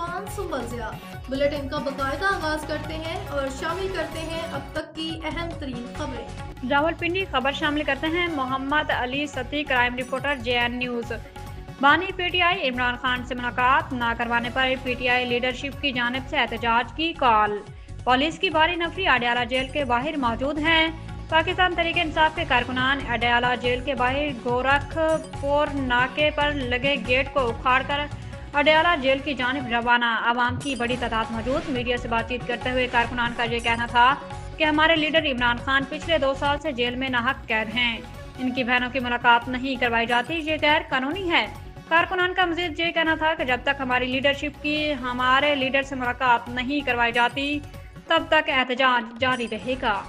عنوان سنبل ضیاء بلیٹن کا باقاعدہ آغاز کرتے ہیں اور شامل کرتے ہیں اب تک کی اہم ترین خبریں۔ راولپنڈی خبر شامل کرتے ہیں محمد علی ستی کرائم رپورٹر JN نیوز۔ بانی PTI عمران خان سے ملاقات نہ کروانے پر PTI لیڈرشپ کی جانب سے احتجاج کی کال۔ پولیس کی بھاری نفری اڈیالہ جیل کے باہر موجود ہیں۔ پاکستان تحریک انصاف کے کارکنان اڈیالہ جیل کے باہر گورکھ پور ناکے پر لگے گیٹ کو اکھاڑ کر اڈیالہ جیل کی جانب روانہ۔ عوام کی بڑی تعداد موجود۔ میڈیا سے بات چیت کرتے ہوئے کارکنان کا یہ کہنا تھا کہ ہمارے لیڈر عمران خان پچھلے 2 سال سے جیل میں ناحق قید ہیں، ان کی بہنوں کی ملاقات نہیں کروائی جاتی، یہ غیر قانونی ہے۔ کارکنان کا مزید یہ کہنا تھا کہ جب تک ہماری لیڈرشپ کی ہمارے لیڈر سے ملاقات نہیں کروائی جاتی تب تک احتجاج جاری رہے گا۔